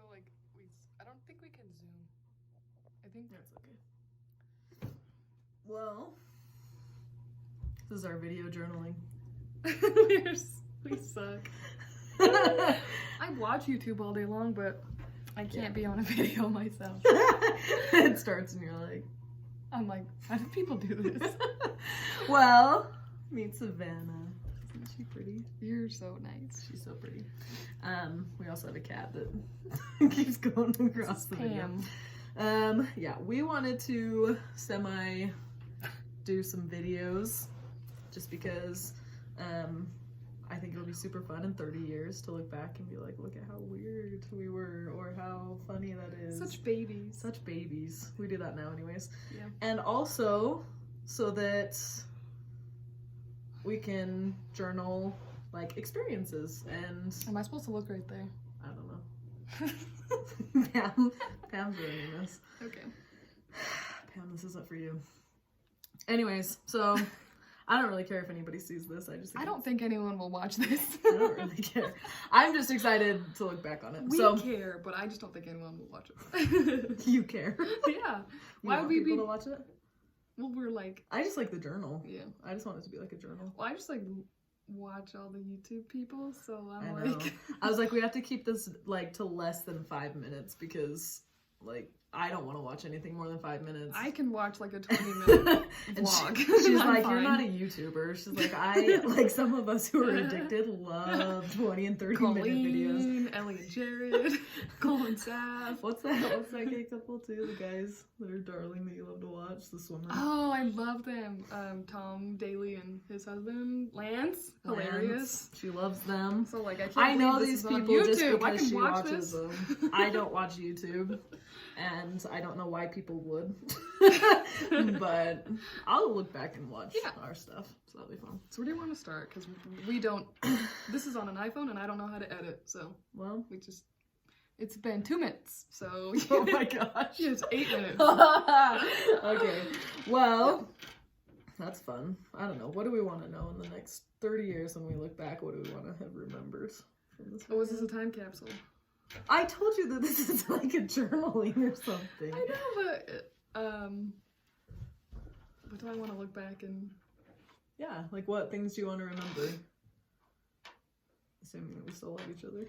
go like I don't think we can zoom. I think That's okay. Well, this is our video journaling. we suck. I watch YouTube all day long, but I can't be on a video myself. It starts and you're like, I'm like, how do people do this? well, meet Savana. Isn't she pretty? You're so nice. She's so pretty. We also have a cat that keeps going across the video. Yeah, we wanted to do some videos just because I think it'll be super fun in 30 years to look back and be like, look at how weird we were or how funny that is. Such babies. Such babies. We do that now anyways. Yeah. And also so that we can journal like experiences and... Am I supposed to look right there? I don't know. Pam's ruining this. Okay. Pam, this isn't for you. Anyways, so I don't really care if anybody sees this. I don't think anyone will watch this. I don't really care. I'm just excited to look back on it. We care, but I just don't think anyone will watch it. You care? Yeah. Why would we people to watch it? Well, we're like... I just like the journal. Yeah. I just want it to be like a journal. Well, I just like watch all the YouTube people, so I'm I know. like... I was like, we have to keep this like to less than 5 minutes because like I don't want to watch anything more than 5 minutes. I can watch like a 20-minute vlog. She's like, you're not a YouTuber. She's like, like some of us who are addicted love 20 and 30-minute videos. Ellie and Jared, Cole and Sav. What's that gay couple too? The guys that are darling that you love to watch, the swimmer. Oh, I love them. Tom Daly and his husband Lance. Hilarious. She loves them. So like, I know these people just I because can she watch watches this. them. I don't watch YouTube. And I don't know why people would, but I'll look back and watch our stuff, so that'll be fun. So where do you want to start? Because we don't, this is on an iPhone and I don't know how to edit, so well, it's been 2 minutes, so. Oh my gosh. It's 8 minutes. Okay, well, that's fun. I don't know, what do we want to know in the next 30 years when we look back? What do we want to have remembers from this? Oh, is this a time capsule? I told you that this is like a journaling or something. I know, but do I want to look back and... Yeah, like what things do you want to remember? Assuming that we still love each other.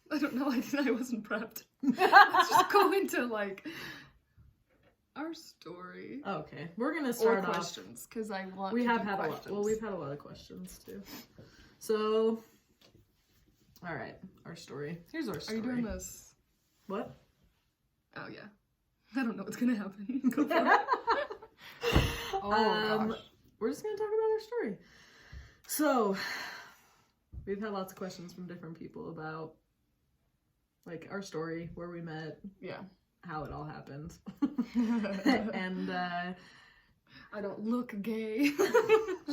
I don't know, I wasn't prepped. Let's just go into like... our story. Okay, we're gonna start off questions because I want. We have had a lot. Well, we've had a lot of questions too. So, all right, our story. Here's our story. Are you doing this? What? Oh yeah. I don't know what's gonna happen. Go for it. Gosh. We're just gonna talk about our story. So, we've had lots of questions from different people about like our story, where we met. Yeah. How it all happened. And I don't look gay.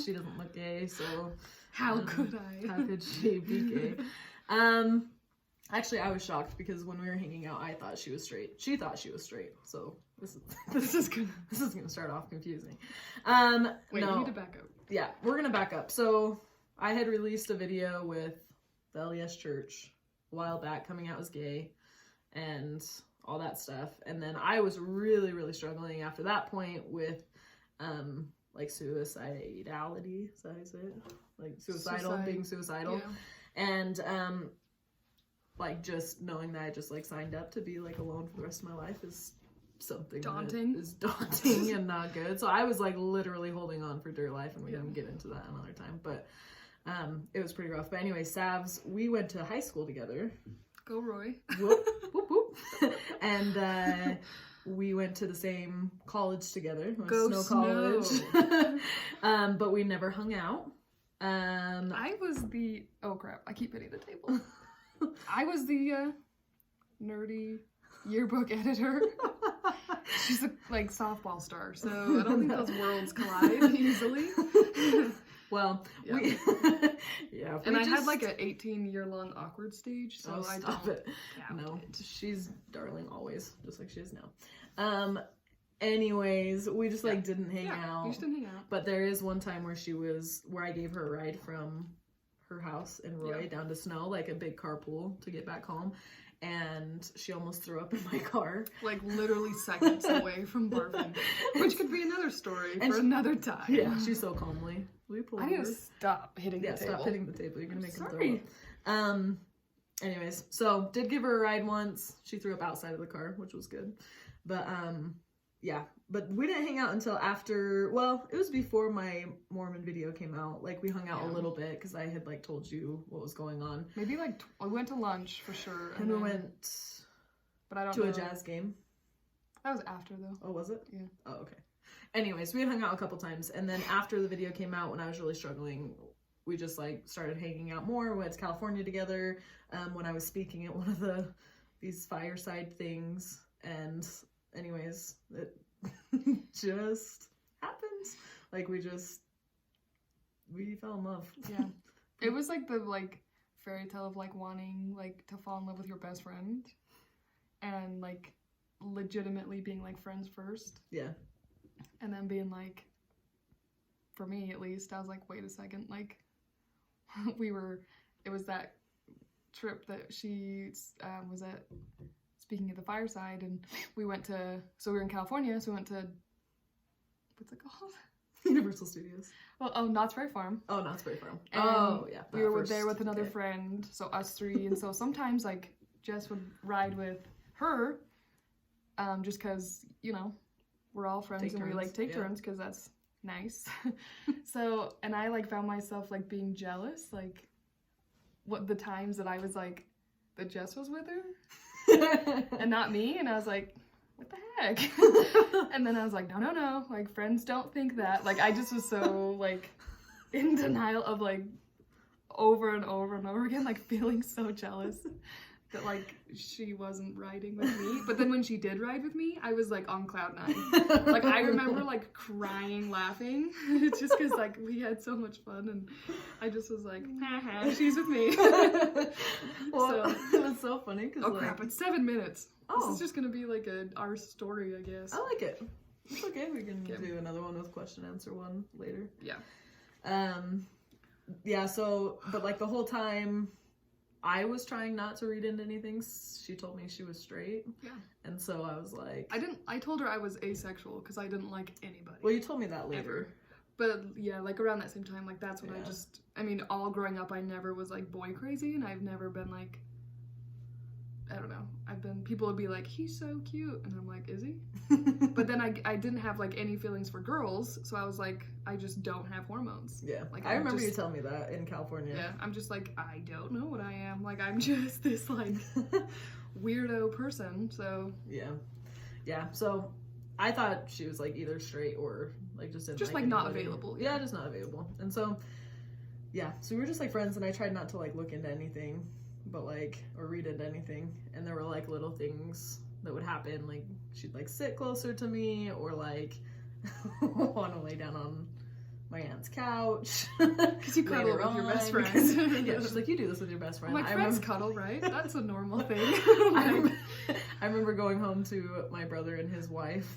She doesn't look gay, so how could I? How could she be gay? Actually, I was shocked because when we were hanging out, I thought she was straight. She thought she was straight. So this is gonna start off confusing. Wait, we need to back up. Yeah, we're gonna back up. So I had released a video with the LES Church a while back, coming out as gay, and all that stuff. And then I was really, really struggling after that point with, like suicidality. Is that how you say it? Like being suicidal. Yeah. And, like just knowing that I just like signed up to be like alone for the rest of my life is something daunting. That is daunting and not good. So I was like literally holding on for dear life, and we can get into that another time. But, it was pretty rough. But anyway, Savs, we went to high school together. Go Roy. Whoop, whoop, whoop. And we went to the same college together. Go Snow College. But we never hung out. I was the... Oh crap, I keep hitting the table. I was the nerdy yearbook editor. She's a like softball star, so I don't think those worlds collide easily. Well, yeah. Yeah. And I had like an 18-year-long awkward stage, so I stop don't it. No, she's darling always, just like she is now. Anyways, we just like didn't hang out. We just didn't hang out. But there is one time where I gave her a ride from her house in Roy down to Snow, like a big carpool to get back home. And she almost threw up in my car. Like literally seconds away from barfing. Which could be another story for another time. Yeah, she's so calmly. We pulled I need to stop hitting the table. Yeah, stop hitting the table. You're gonna make him throw up. Anyways, so did give her a ride once. She threw up outside of the car, which was good. But yeah. But we didn't hang out until after, well, it was before my Mormon video came out. Like, we hung out a little bit because I had, like, told you what was going on. Maybe, like, we went to lunch for sure. And we went but I don't to know. a jazz game. That was after, though. Oh, was it? Yeah. Oh, okay. Anyways, we had hung out a couple times. And then after the video came out, when I was really struggling, we just, like, started hanging out more. We went to California together when I was speaking at one of these fireside things. And anyways, it just happens. Like, we fell in love. Yeah. It was like the, like, fairy tale of, like, wanting, like, to fall in love with your best friend. And, like, legitimately being, like, friends first. Yeah. And then being, like, for me, at least, I was like, wait a second, like, it was that trip that she was at, speaking of the fireside, and we went to, so we were in California, so we went to, what's it called? Universal Studios. Well, oh, Knott's Berry Farm. Oh, Knott's Berry Farm. And oh, yeah. We were there with another friend, so us three, and so sometimes, like, Jess would ride with her, just because, you know, we're all friends and we, like, take turns, because that's nice. So, and I, like, found myself, like, being jealous, like, what the times that I was, like, that Jess was with her. And not me, and I was like, what the heck? And then I was like, no, like, friends don't think that. Like, I just was so, like, in denial of, like, over and over and over again, like, feeling so jealous that, like, she wasn't riding with me. But then when she did ride with me, I was, like, on cloud 9. Like, I remember, like, crying, laughing, just because, like, we had so much fun, and I just was like, haha, she's with me. Well, it was so funny, because, oh, crap, it's 7 minutes. Oh. This is just gonna be, like, our story, I guess. I like it. It's okay, we can do another one with question answer one later. Yeah. Yeah, so, but, like, the whole time, I was trying not to read into anything. She told me she was straight. Yeah. And so I was like... I told her I was asexual because I didn't like anybody. Well, you told me that later. Ever. But yeah, like around that same time, like that's when I mean, all growing up, I never was like boy crazy, and I've never been like, I don't know. People would be like, he's so cute. And I'm like, is he? But then I didn't have like any feelings for girls. So I was like, I just don't have hormones. Yeah. Like I remember you telling me that in California. Yeah. I'm just like, I don't know what I am. Like, I'm just this like weirdo person. So. Yeah. Yeah. So I thought she was like either straight or like just didn't just like not available. Yeah, just not available. And so, yeah. So we were just like friends, and I tried not to like look into anything. But like, or read into anything, and there were like little things that would happen, like she'd like sit closer to me, or like want to lay down on my aunt's couch because you cuddle with your best friend. Yeah, she's like, you do this with your best friend. Well, my friends cuddle, right? That's a normal thing. I remember going home to my brother and his wife.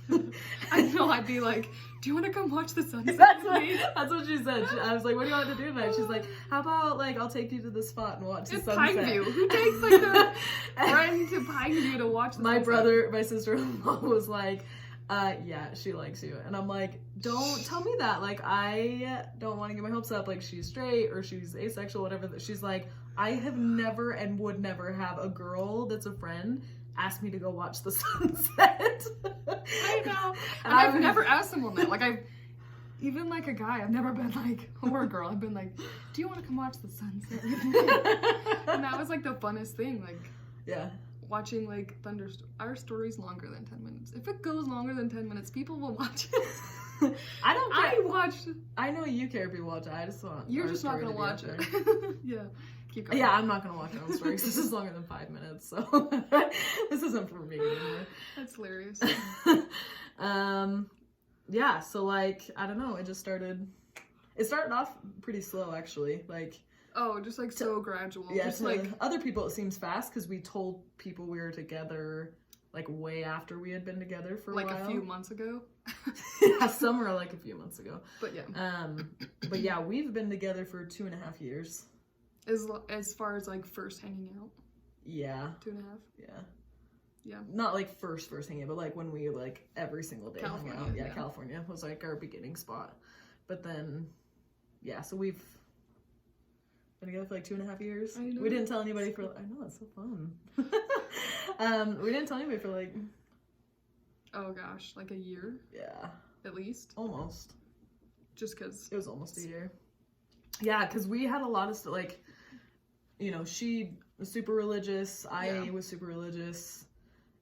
I know, I'd be like, do you want to come watch the sunset? That's what she said. I was like, what do you want to do tonight? She's like, how about like I'll take you to the spot and watch the sunset. Pineview. Who takes like their friend to Pineview to watch the sunset? My sister-in-law was like, yeah, she likes you. And I'm like, don't tell me that. Like, I don't want to get my hopes up. Like, she's straight or she's asexual, whatever. She's like, I have never and would never have a girl that's a friend ask me to go watch the sunset. I know. And I've never asked someone that. Like, even like a guy, I've never been like, or a girl, I've been like, do you want to come watch the sunset with me? And that was like the funnest thing. Like, yeah. Watching like our story's longer than 10 minutes. If it goes longer than 10 minutes, people will watch it. I don't care. I know you care if you watch it. I just want. You're just not gonna watch it. Yeah. Keep going. Yeah, I'm not gonna watch my own story because this is longer than 5 minutes, so this isn't for me anymore. That's hilarious. Yeah, so like I don't know. It started off pretty slow actually. Like. Oh, just like so gradual. Yeah, just to like other people it seems fast because we told people we were together like way after we had been together for like a while. A few months ago. Yeah, some were like a few months ago. But yeah. But yeah, we've been together for 2.5 years. As far as like first hanging out. Yeah. 2.5. Yeah. Yeah. Not like first hanging out, but like when we like every single day hung California, out. Yeah, yeah. California was like our beginning spot. But then, yeah, so we've been together for like 2.5 years. I know. We didn't tell anybody for, I know, it's so fun. We didn't tell anybody for like, Oh gosh, like a year yeah, at least. almost. Just because. It was almost a year. Yeah, because we had a lot of stuff, like, you know, she was super religious, I was super religious,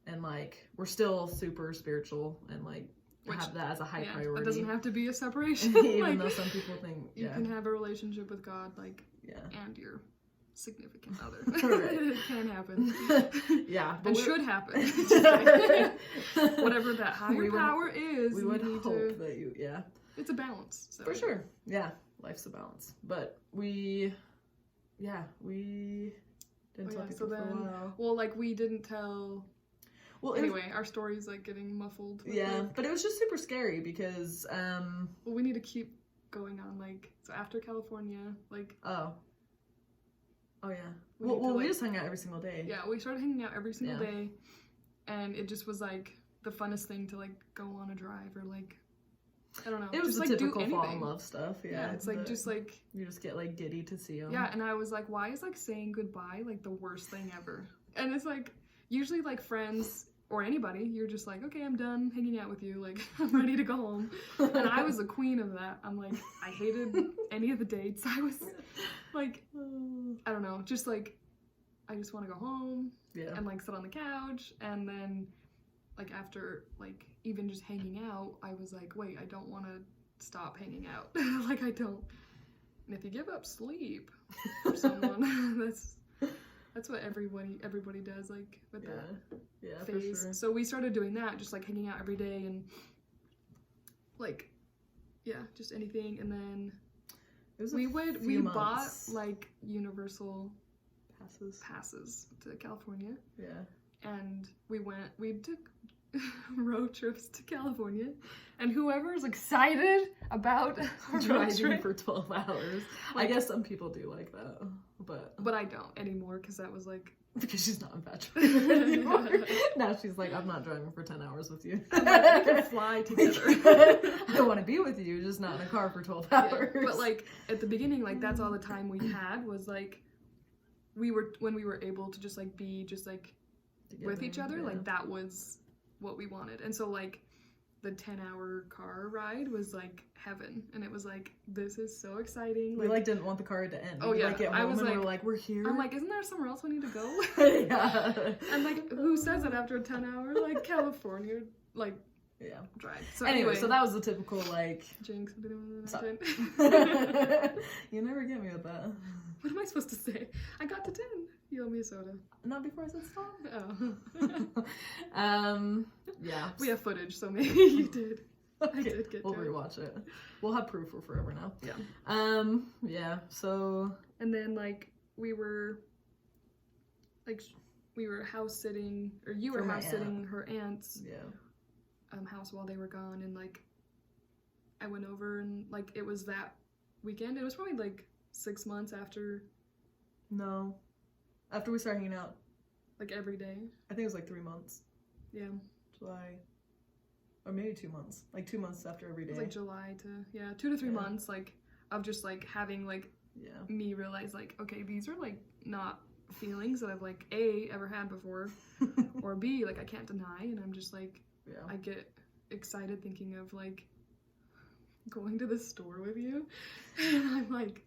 and like, we're still super spiritual and like, have that as a high priority. That doesn't have to be a separation. Even like, though some people think, you can have a relationship with God, like, yeah, and your significant other. Right. It can happen. Yeah, And should happen. Whatever that higher power is. We would hope that you, yeah. It's a balance. So. For sure. Yeah, life's a balance. But we didn't tell people for a while. Well, like, we didn't tell... Well, anyway, our story's, like, getting muffled. Yeah, but it was just super scary because, Well, we need to keep going on, like, so after California, like... Oh, yeah. We just hung out every single day. Yeah, we started hanging out every single day, and it just was, like, the funnest thing to, like, go on a drive or, like... I don't know. It was just, the like, typical do fall anything. in love stuff, Yeah, it's like, just like... You just get like giddy to see them. Yeah, and I was like, why is like saying goodbye like the worst thing ever? And it's like, usually like friends or anybody, you're just like, okay, I'm done hanging out with you, like, I'm ready to go home. And I was the queen of that. I'm like, I hated any of the dates. I was like, I don't know, just like, I just want to go home and like sit on the couch, and then like after like even just hanging out, I was like, wait, I don't want to stop hanging out. Like, I don't. And if you give up sleep for someone, that's what everybody does, like, with that phase. For sure. So we started doing that, just like hanging out every day and like, yeah, just anything. And then we bought like universal passes to California. Yeah. And we took road trips to California, and whoever's excited about driving for 12 hours. Like, I guess some people do like that, but I don't anymore, because that was like, because she's not infatuated anymore. Now she's like, I'm not driving for 10 hours with you. I'm like, we can fly together. I want to be with you, just not in a car for 12 hours. Yeah, but like at the beginning, like that's all the time we had was like when we were able to just like be just like together, with each other, like that was what we wanted. And so like the 10-hour car ride was like heaven, and it was like, this is so exciting. We like didn't want the car to end. Oh yeah, like, I was like, we're here. I'm like, isn't there somewhere else we need to go? Yeah. And like, who says it after a 10-hour like California like drive? So anyway, so that was the typical like jinx. You never get me with that. What am I supposed to say? I got to 10. You owe me a soda. Not before I said stop. Oh. Yeah. We have footage, so maybe you did. Okay. I did get We'll to rewatch it. We'll have proof for forever now. Yeah. Yeah. So. And then like we were house sitting, or you were house sitting her aunt's house while they were gone, and like I went over, and like it was that weekend. It was probably like 6 months after. No. After we started hanging out. Like every day. I think it was like 3 months. Yeah. July. Or maybe 2 months. Like 2 months after every day. It was like July to 2 to 3 months, like of just like having like me realize like, okay, these are like not feelings that I've like ever had before, or B, like I can't deny, and I'm just like I get excited thinking of like going to the store with you, and I'm like,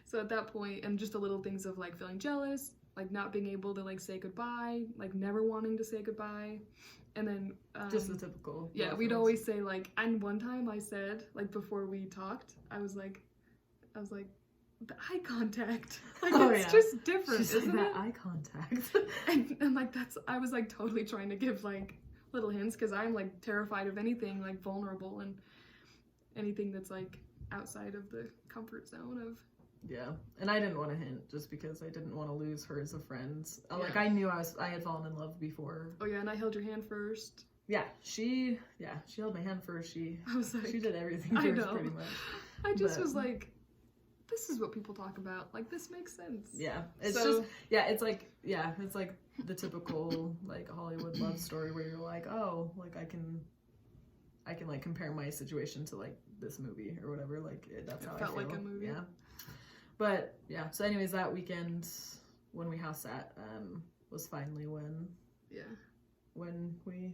so at that point, and just the little things of like feeling jealous, like not being able to like say goodbye, like never wanting to say goodbye. And then just the typical we'd always say like, and one time I said, like before we talked, I was like the eye contact, like it's just different. She's isn't like, it? that eye contact. and like I was like totally trying to give like little hints, because I'm like terrified of anything like vulnerable and anything that's like outside of the comfort zone of. Yeah, and I didn't want to hint just because I didn't want to lose her as a friend. Like I knew I had fallen in love before. Oh yeah, and I held your hand first. Yeah, she held my hand first. She I was like, she did everything first, pretty much. I just was like, this is what people talk about. Like, this makes sense. Yeah. It's So- just, it's like the typical, like, Hollywood love story where you're like, oh, like, I can like compare my situation to like this movie or whatever. Like that's how I feel. Felt like a movie. Yeah. But yeah. So anyways, that weekend when we house sat was finally when we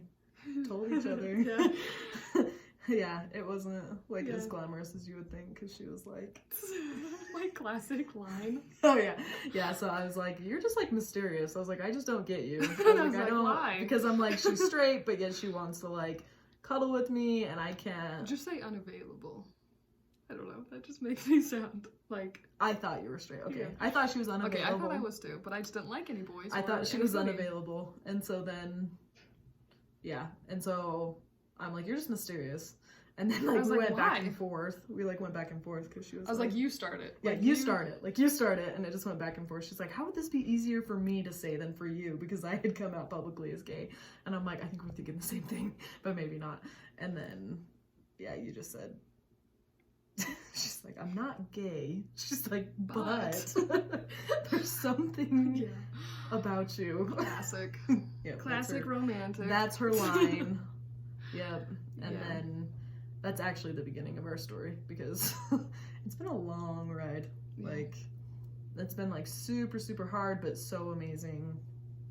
told each other. Yeah. Yeah. It wasn't like Yeah. as glamorous as you would think because she was like, like classic line. oh yeah, yeah. So I was like, you're just like mysterious. I was like, I just don't get you. I was like, don't, why? Because I'm like, she's straight, but yet she wants to like cuddle with me, and I can't. Just say unavailable. I don't know. That just makes me sound like. I thought you were straight. Okay, Yeah. I thought she was unavailable. Okay, I thought I was too, but I just didn't like any boys. I or thought she was anybody. unavailable, and so then, yeah, and so I'm like, you're just mysterious. And then like we went back and forth. We like went back and forth because she was. I was like, you start it. Yeah, Like, you start it. Like you start it, and it just went back and forth. She's like, how would this be easier for me to say than for you? Because I had come out publicly as gay, and I'm like, I think we're thinking the same thing, but maybe not. And then, yeah, you just said. She's like, I'm not gay. She's like, but there's something Yeah. about you. Classic. Yep, Classic romantic. That's her line. Yep. And Yeah. then that's actually the beginning of our story because it's been a long ride. Yeah. Like, it's been like super, super hard, but so amazing.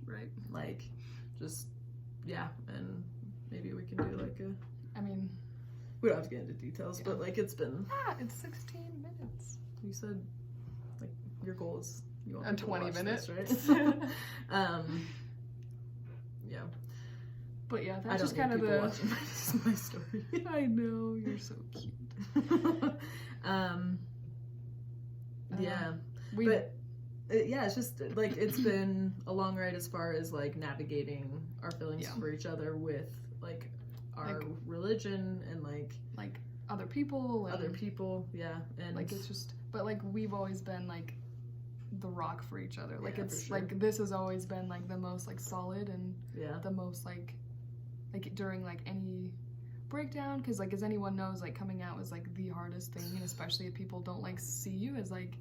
Right. Like, just, yeah. And maybe we can do like I mean. we don't have to get into details, but like it's been. It's 16 minutes. You said, like, your goal is you want And people to 20 watch minutes. this, right? Yeah. But yeah, I that's just don't kind need of people the. watching my story. I know, you're so cute. Yeah, We, but yeah, it's just like it's been a long ride as far as like navigating our feelings Yeah. for each other with like our Like- religion and like other people. And, other people. Yeah, and Like, it's just. But like, we've always been like the rock for each other. Like, Yeah, it's for sure. like, this has always been like the most like solid and yeah, the most like during like any breakdown, because like as anyone knows, like coming out was like the hardest thing, and especially if people don't like see you as like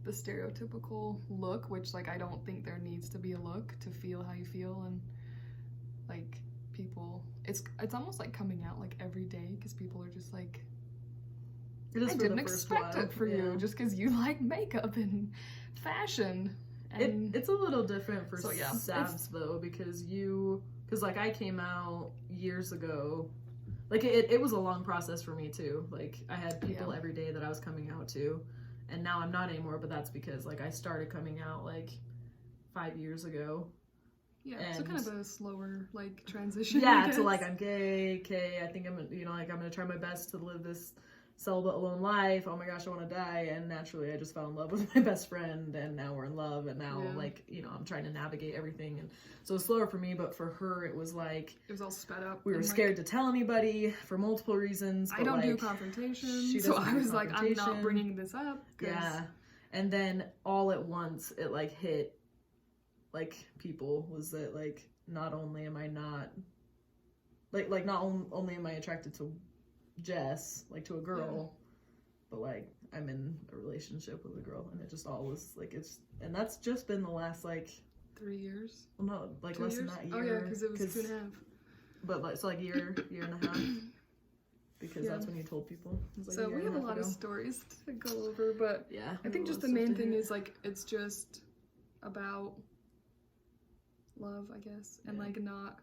the stereotypical look, which like I don't think there needs to be a look to feel how you feel. And like people, it's almost like coming out like every day, because people are just like, it is I for didn't the first expect while. it for Yeah. you just because you like makeup and fashion. And It's a little different for So, yeah, Savs though, because like I came out years ago. Like it was a long process for me too. Like I had people Yeah. every day that I was coming out to, and now I'm not anymore. But that's because like I started coming out like 5 years ago. yeah, so and- kind of a slower like transition. Yeah, I to like guess. I'm gay. Okay, I think I'm like I'm gonna try my best to live this celibate alone life. Oh my gosh, I want to die. And naturally, I just fell in love with my best friend, and now we're in love. And now Yeah. like I'm trying to navigate everything, and so it's slower for me. But for her, it was like. It was all sped up. We were and, like, scared to tell anybody for multiple reasons. I but, don't do like, confrontation, she so doesn't I do was like, I'm confrontation. not bringing this up. 'Cause Yeah, and then all at once it like hit, like people was that like not only am I not, like not only am I attracted to Jess, like to a girl, but like I'm in a relationship with a girl, and it just all was like and that's just been the last like 3 years. well no like 2 less years? than that Oh year. yeah, because it was 2.5. But like it's like year and a half. Because Yeah. that's when you told people. It was, like, So year we and have a half lot of ago. stories to go over, but Yeah. I think just the main thing is like it's just about love, I guess, and Yeah. like not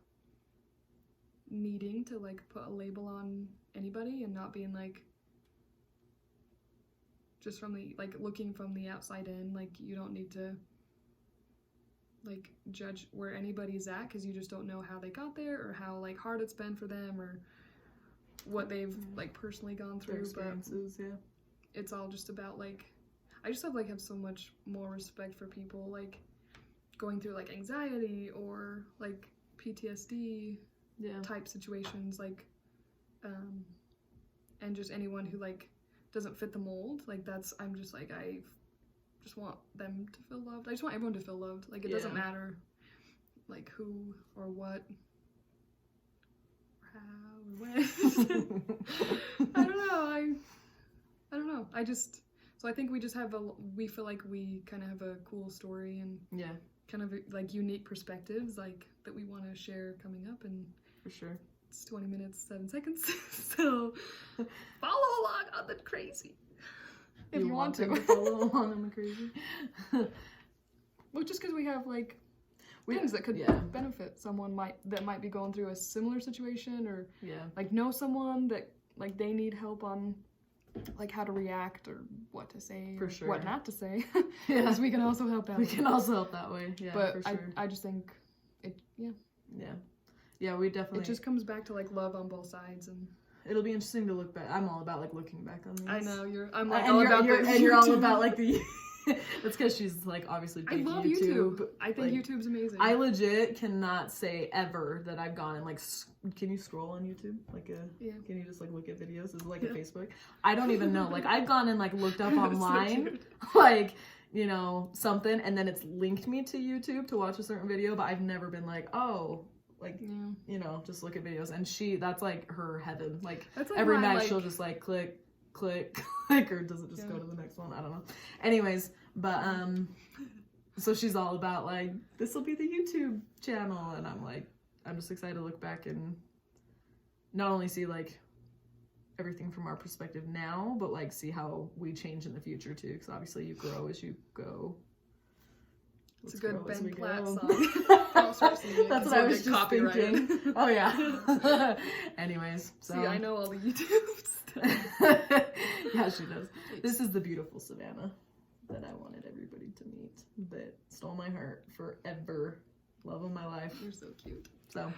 needing to like put a label on anybody, and not being like just from the like looking from the outside in. Like you don't need to like judge where anybody's at, because you just don't know how they got there, or how like hard it's been for them, or what they've like personally gone their through. But experiences, yeah. it's all just about like I just have so much more respect for people like going through like anxiety or like PTSD Yeah. type situations, like and just anyone who like doesn't fit the mold. Like that's I'm just like I just want them to feel loved. I just want everyone to feel loved. Like it doesn't Yeah. matter like who or what or how or when. I don't know. I don't know. I just So I think we just we feel like we kind of have a cool story and Yeah, kind of like unique perspectives like that we want to share coming up, and for sure. it's 20 minutes, 7 seconds. So follow along on the crazy. If you want them to. follow along on the crazy. Well, just because we have like things that could benefit someone that might be going through a similar situation, or like know someone that like they need help on like how to react or what to say, for or sure, what not to say. Yeah, Because we can also help that we way. can also help that way. Yeah, But for sure. I just think it we definitely, it just comes back to like love on both sides, and it'll be interesting to look back. I'm all about like looking back on these. I know I'm like and all you're, about you're, the and you're all YouTube. about like the that's because she's like obviously I big love YouTube. YouTube. I think like, YouTube's amazing. I legit cannot say ever that I've gone and like can you scroll on YouTube? Like can you just like look at videos? Is it like a Facebook? I don't even know. Like I've gone and like looked up online like, you know, something, and then it's linked me to YouTube to watch a certain video, but I've never been like, oh, like, you know, just look at videos. And that's like her heaven. Like, that's like every night she'll just like click, click, click, or does it just go to the next one? I don't know. Anyways, but so she's all about like, this will be the YouTube channel, and I'm like, I'm just excited to look back and not only see like everything from our perspective now, but like see how we change in the future too, because obviously you grow as you go. It's a good Ben Platt song. That's what I was just thinking. Oh yeah. Anyways, so see, I know all the YouTube stuff. Yeah, she does. This is the beautiful Savannah that I wanted everybody to meet, that stole my heart forever. Love of my life. You're so cute. So,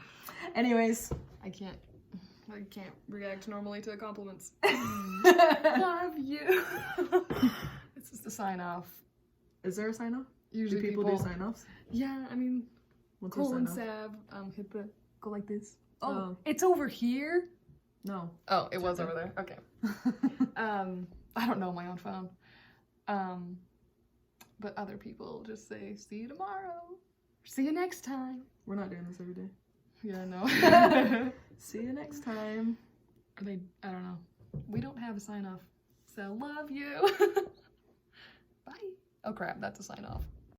anyways, I can't react normally to compliments. Love you. It's just a sign off. Is there a sign off? Usually do people do sign offs? Yeah, I mean, what's Cole and sign-off? Sav go like this. Oh, it's over here. No. Oh, it was over there. Okay. I don't know my own phone. But other people just say, see you tomorrow. See you next time. We're not doing this every day. Yeah, no. See you next time. I don't know. We don't have a sign off. So love you. Bye. Oh crap, that's a sign off.